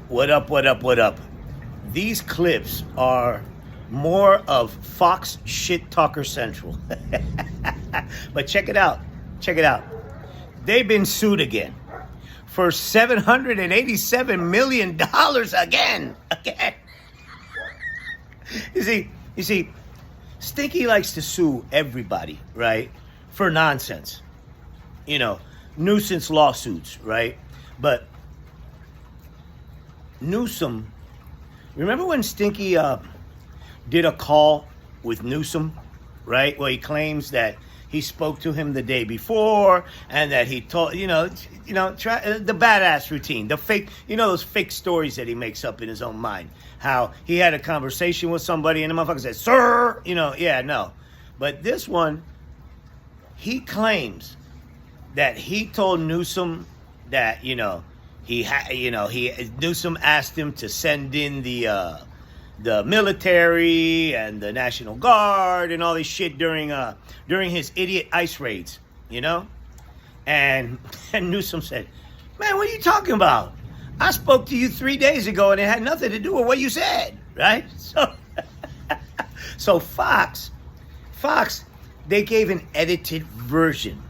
What up, what up, what up? These clips are more of Fox Shit Talker Central. But check it out. Check it out. They've been sued again for $787 million again. You see, Stinky likes to sue everybody, right? For nonsense. You know, nuisance lawsuits, right? But Newsome, remember when Stinky did a call with Newsome, right? Where he claims that he spoke to him the day before and that he told, try the badass routine, the fake, those fake stories that he makes up in his own mind. How he had a conversation with somebody and the motherfucker said, "Sir," no. But this one, he claims that he told Newsome that, Newsome asked him to send in the military and the National Guard and all this shit during his idiot ICE raids, And Newsome said, "Man, what are you talking about? I spoke to you 3 days ago and it had nothing to do with what you said," right? So Fox, they gave an edited version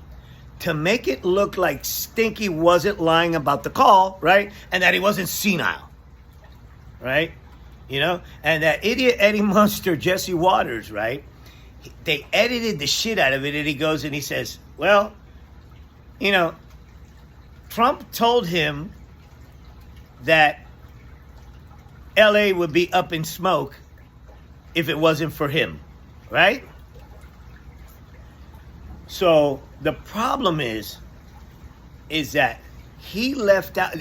to make it look like Stinky wasn't lying about the call, right? And that he wasn't senile, right? And that idiot Eddie Munster, Jesse Waters, right? They edited the shit out of it, and he goes and he says, "Well, Trump told him that LA would be up in smoke if it wasn't for him," right? So the problem is that he left out,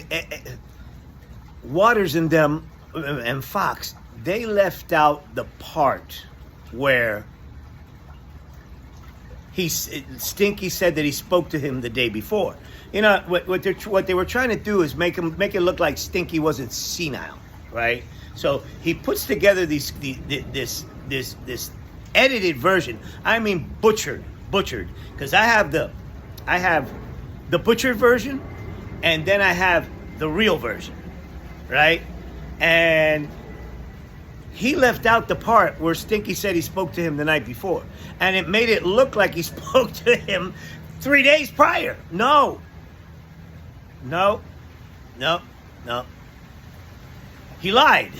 Waters and them and Fox, they left out the part where Stinky said that he spoke to him the day before. What they were trying to do is make it look like Stinky wasn't senile, right? So he puts together this edited version. I mean butchered, because I have the butchered version, and then I have the real version, right? And he left out the part where Stinky said he spoke to him the night before, and it made it look like he spoke to him 3 days prior. No. He lied.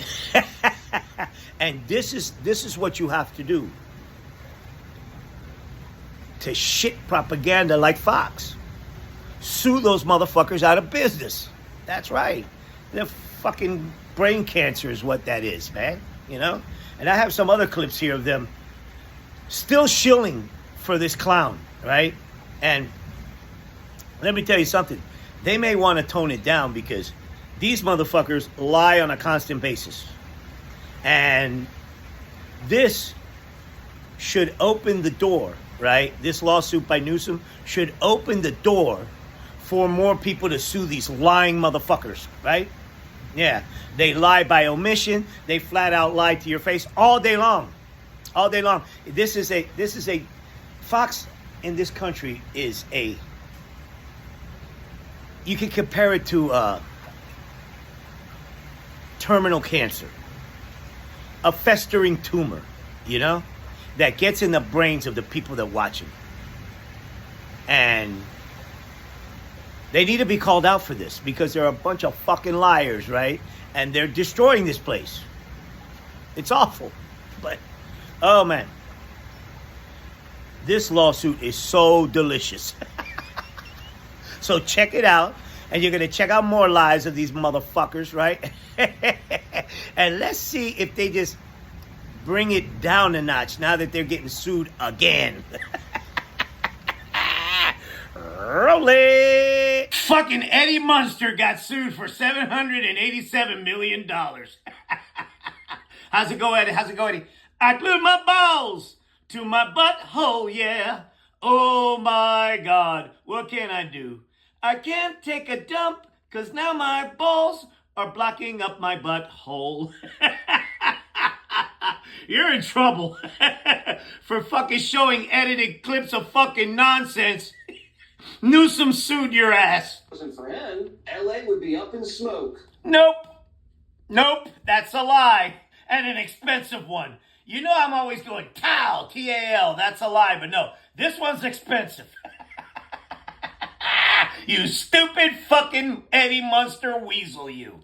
And this is what you have to do to shit propaganda like Fox. Sue those motherfuckers out of business. That's right. They're fucking brain cancer is what that is, man. And I have some other clips here of them still shilling for this clown, right? And let me tell you something. They may want to tone it down because these motherfuckers lie on a constant basis. And this should open the door, right? This lawsuit by Newsome should open the door for more people to sue these lying motherfuckers, right? Yeah, they lie by omission. They flat out lie to your face all day long. All day long. This is a Fox in this country is a, you can compare it to terminal cancer, a festering tumor, that gets in the brains of the people that watch it. And they need to be called out for this because they're a bunch of fucking liars, right? And they're destroying this place. It's awful. But, oh man. This lawsuit is so delicious. So check it out. And you're going to check out more lies of these motherfuckers, right? And let's see if they just bring it down a notch now that they're getting sued again. Roll it! Fucking Eddie Munster got sued for $787 million. How's it go, Eddie? How's it go, Eddie? I glued my balls to my butthole, yeah. Oh my God, what can I do? I can't take a dump, cause now my balls are blocking up my butthole. You're in trouble for fucking showing edited clips of fucking nonsense. Newsome sued your ass. If it wasn't for him, LA would be up in smoke. Nope. Nope, that's a lie. And an expensive one. You know I'm always going Tal, T-A-L, that's a lie, but no, this one's expensive. You stupid fucking Eddie Munster weasel, you.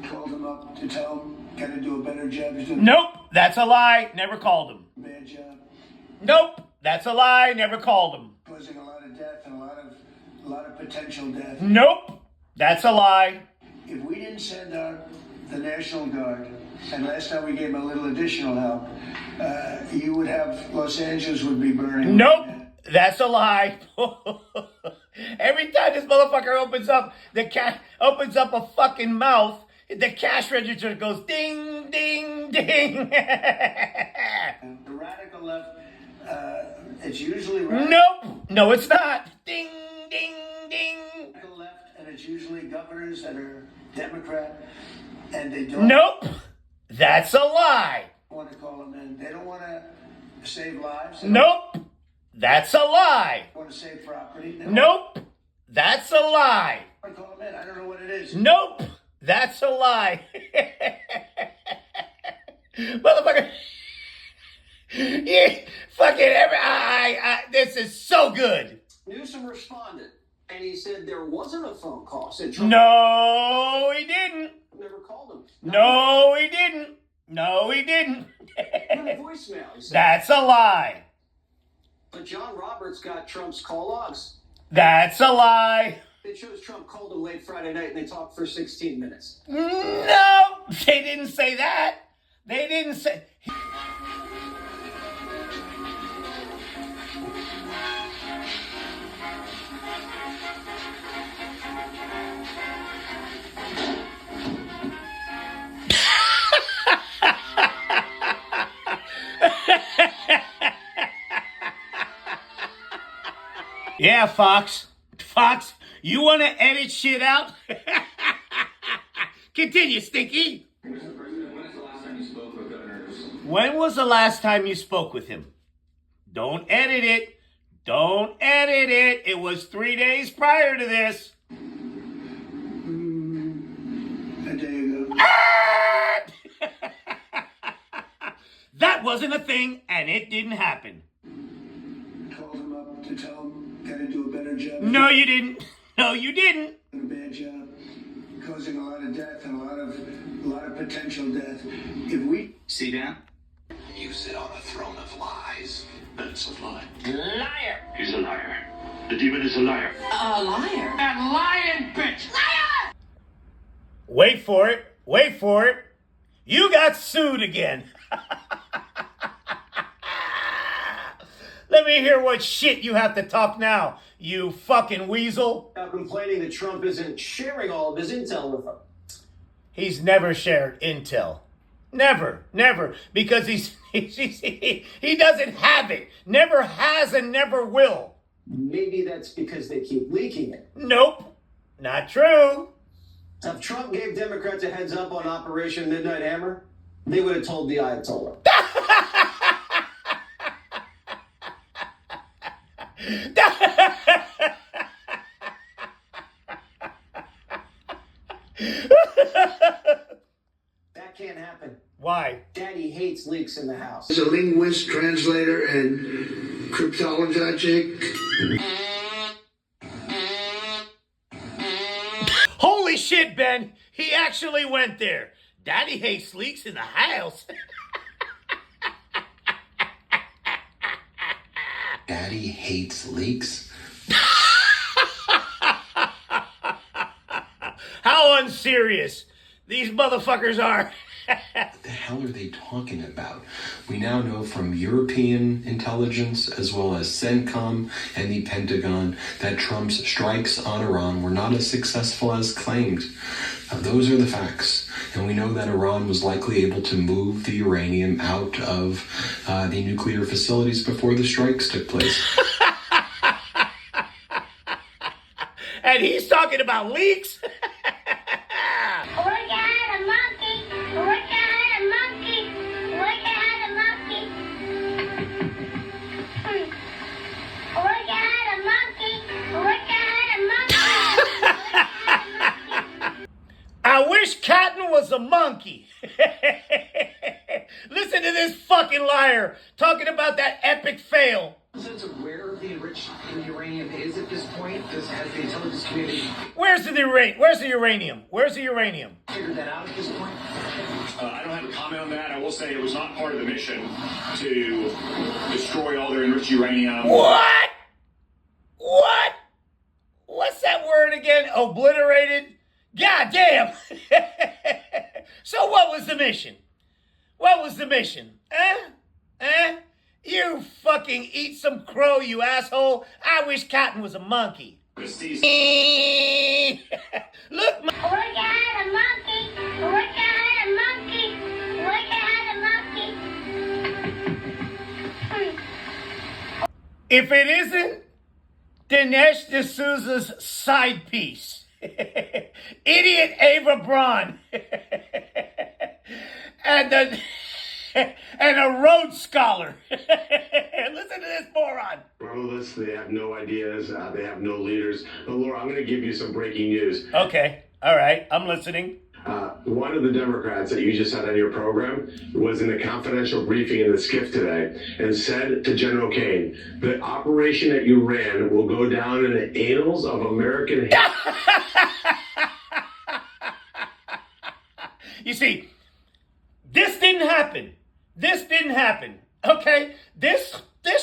Called him up to tell him, gotta do a better job. Nope, that's a lie, never called him. Bad job. Nope, that's a lie, never called him. Causing a lot of death and a lot of potential death. Nope, that's a lie. If we didn't send out the National Guard, and last time we gave them a little additional help, you would have, Los Angeles would be burning. Nope, that's a lie. Every time this motherfucker opens up a fucking mouth, the cash register goes ding, ding, ding. The radical left, it's usually radical. Nope, no it's not. Ding, ding, ding. Radical left, and it's usually governors that are Democrat, and they don't. Nope, that's a lie. Want to call them in. They don't want to save lives. Nope, that's a lie. They want to save property. Nope, that's a lie. I want to call them in. I don't know what it is. Nope, that's a lie. Motherfucker. Yeah, fucking this is so good. Newsome responded, and he said there wasn't a phone call. Said Trump No, he didn't. never called him. No, he didn't. No, he didn't. Not a voicemail, he said. That's a lie. But John Roberts got Trump's call logs. That's a lie. It shows Trump called him late Friday night, and they talked for 16 minutes. No, they didn't say that. They didn't say... Yeah, Fox. Fox, you want to edit shit out? Continue, Stinky. Mr. President, when is the last time you spoke with Governor Newsom? When was the last time you spoke with him? Don't edit it. Don't edit it. It was 3 days prior to this. A day ago. That wasn't a thing, and it didn't happen. Called him up to tell him, gotta do a better job. No, you didn't. No, you didn't. A bad job. Causing a lot of death and a lot of potential death. If we See, Dan? You sit on a throne of lies. That's a lie. Liar. He's a liar. The demon is a liar. A liar. A lying bitch. Liar! Wait for it. Wait for it. You got sued again. Let me hear what shit you have to talk now, you fucking weasel. Now complaining that Trump isn't sharing all of his intel with them. He's never shared intel. Never, never. Because he doesn't have it. Never has and never will. Maybe that's because they keep leaking it. Nope. Not true. If Trump gave Democrats a heads up on Operation Midnight Hammer, they would have told the Ayatollah. That can't happen. Why? Daddy hates leaks in the house. He's a linguist, translator, and cryptologist. Holy shit, Ben. He actually went there. Daddy hates leaks in the house. Daddy hates leaks? How unserious these motherfuckers are. What the hell are they talking about? We now know from European intelligence as well as CENTCOM and the Pentagon that Trump's strikes on Iran were not as successful as claimed. Those are the facts. And we know that Iran was likely able to move the uranium out of the nuclear facilities before the strikes took place. And he's talking about leaks? I wish wish cotton was a monkey. Listen to this fucking liar talking about that epic fail. Sense of where the enriched uranium is at this point? Has the intelligence community Where's the uranium? Where's the uranium? figured that out at this point? I don't have a comment on that. I will say it was not part of the mission to destroy all their enriched uranium. What? What? What's that word again? Obliterated? God damn. So what was the mission? What was the mission? You fucking eat some crow, you asshole. I wish cotton was a monkey. Look, Look my... Wish I had a monkey. Wish I had a monkey. Wish I had a monkey. If it isn't Dinesh D'Souza's side piece, idiot Ava Braun, and a Rhodes Scholar. Listen to this moron. Brotherless, they have no ideas, they have no leaders. But Laura, I'm going to give you some breaking news. Okay, all right, I'm listening. One of the Democrats that you just had on your program was in a confidential briefing in the Skiff today and said to General Kane, the operation that you ran will go down in the annals of American history. You see, this didn't happen. This didn't happen. Okay? This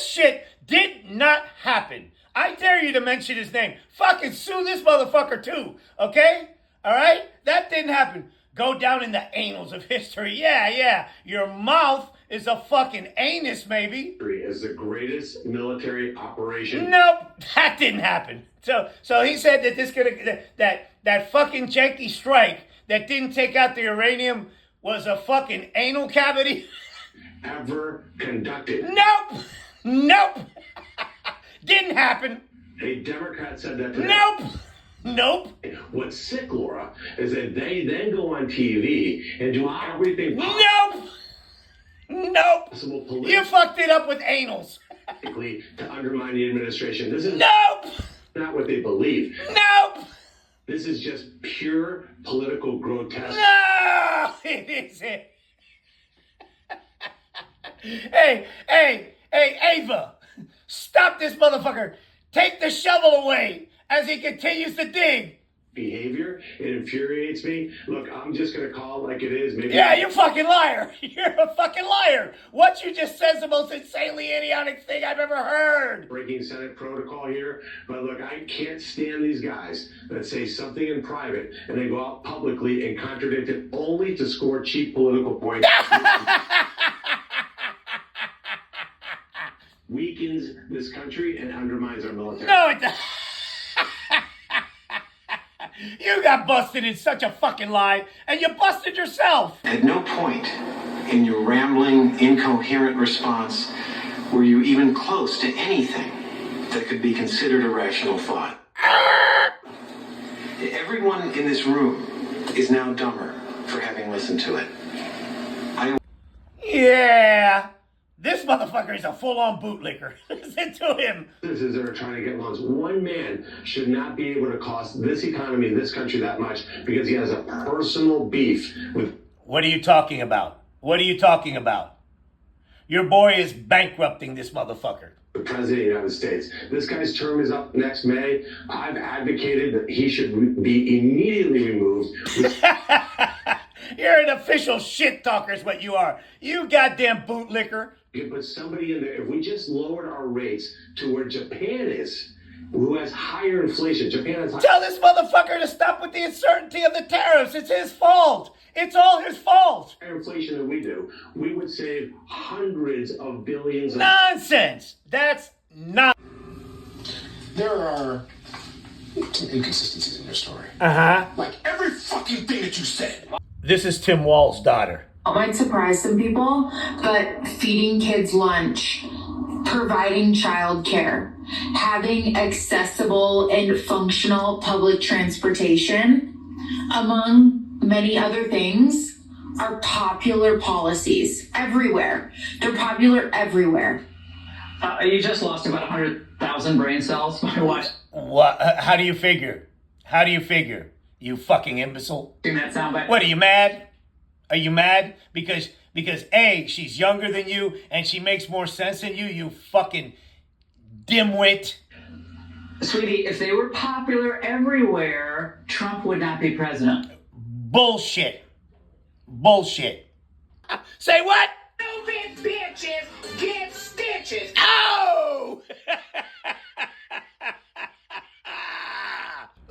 shit did not happen. I dare you to mention his name. Fucking sue this motherfucker too. Okay? Alright? That didn't happen. Go down in the annals of history. Yeah. Your mouth is a fucking anus, maybe. As the greatest military operation. Nope. That didn't happen. So he said that that fucking janky strike that didn't take out the uranium was a fucking anal cavity. Ever conducted. Nope. Didn't happen. A Democrat said that today. Nope. What's sick, Laura, is that they then go on TV and do everything Nope. possible You politically fucked it up with anals. to undermine the administration. This is Nope. not what they believe. Nope. This is just pure political grotesque. No, it isn't. Hey, Ava, stop this motherfucker. Take the shovel away as he continues to dig. Behavior, it infuriates me. Look, I'm just going to call it like it is. Maybe Yeah, you fucking liar. You're a fucking liar. What you just said is the most insanely idiotic thing I've ever heard. breaking Senate protocol here, but look, I can't stand these guys that say something in private and they go out publicly and contradict it only to score cheap political points. Weakens this country and undermines our military. No, it doesn't. You got busted in such a fucking lie, and you busted yourself. At no point in your rambling, incoherent response were you even close to anything that could be considered a rational thought. Everyone in this room is now dumber for having listened to it. Yeah. This motherfucker is a full-on bootlicker. Listen to him. Businesses that are trying to get loans. One man should not be able to cost this economy, this country that much because he has a personal beef with. What are you talking about? Your boy is bankrupting this motherfucker. The President of the United States. This guy's term is up next May. I've advocated that he should be immediately removed. You're an official shit talker is what you are. You goddamn bootlicker. You could put somebody in there. If we just lowered our rates to where Japan is, who has higher inflation. Japan has Tell this motherfucker to stop with the uncertainty of the tariffs. It's his fault. It's all his fault. higher inflation than we do. We would save hundreds of billions of Nonsense. That's not. There are some inconsistencies in your story. Like every fucking thing that you said. This is Tim Wall's daughter. It might surprise some people, but feeding kids lunch, providing childcare, having accessible and functional public transportation, among many other things, are popular policies everywhere. They're popular everywhere. You just lost about 100,000 brain cells. My wife. What? How do you figure? You fucking imbecile. Doing that soundbite. What, are you mad? Are you mad? Because A, she's younger than you and she makes more sense than you, you fucking dimwit. Sweetie, if they were popular everywhere, Trump would not be president. Bullshit. Bullshit. Say what? Stupid bitches get stitches. Oh!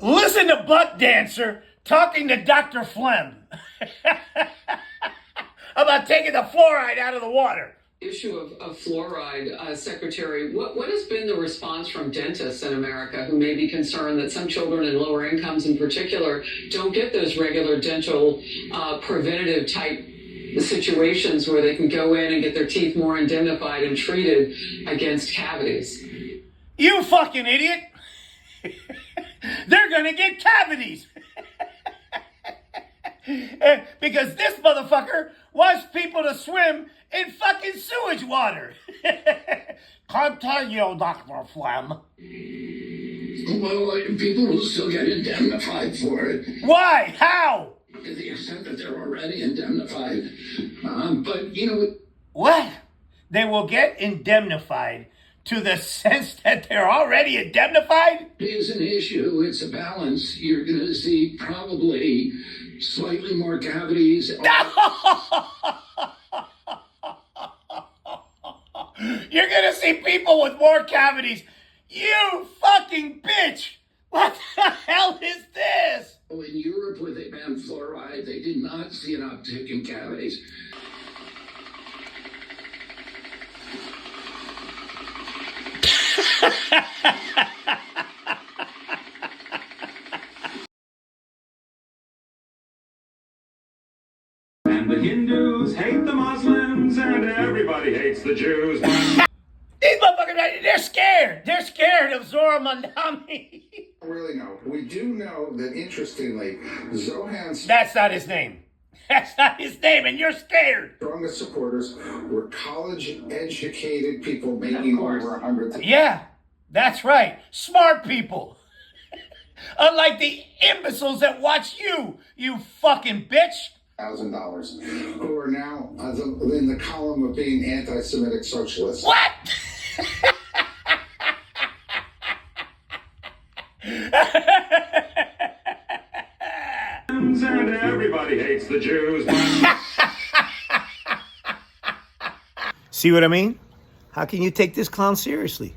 Listen to Butt Dancer talking to Dr. Flem about taking the fluoride out of the water. Issue of fluoride, Secretary, what has been the response from dentists in America who may be concerned that some children in lower incomes in particular don't get those regular dental preventative type situations where they can go in and get their teeth more indemnified and treated against cavities? You fucking idiot! They're gonna get cavities! Because this motherfucker wants people to swim in fucking sewage water. Continue, Dr. Flem. Well, people will still get indemnified for it. Why? How? To the extent that they're already indemnified. But, you know... What? They will get indemnified to the sense that they're already indemnified? It is an issue. It's a balance. You're going to see probably slightly more cavities. You're gonna see people with more cavities. You fucking bitch! What the hell is this? In Europe, where they banned fluoride, they did not see an uptick in cavities. And the Hindus hate the Muslims, and everybody hates the Jews. These motherfuckers, they're scared. They're scared of Zora Mandami. Really know. We do know that, interestingly, Zohan's... That's not his name. That's not his name, and you're scared. Strongest supporters were college-educated people making over $100,000. Yeah, that's right. Smart people. Unlike the imbeciles that watch you, you fucking bitch. $1,000, who are now in the column of being anti-Semitic socialists. What? And everybody hates the Jews. See what I mean? How can you take this clown seriously?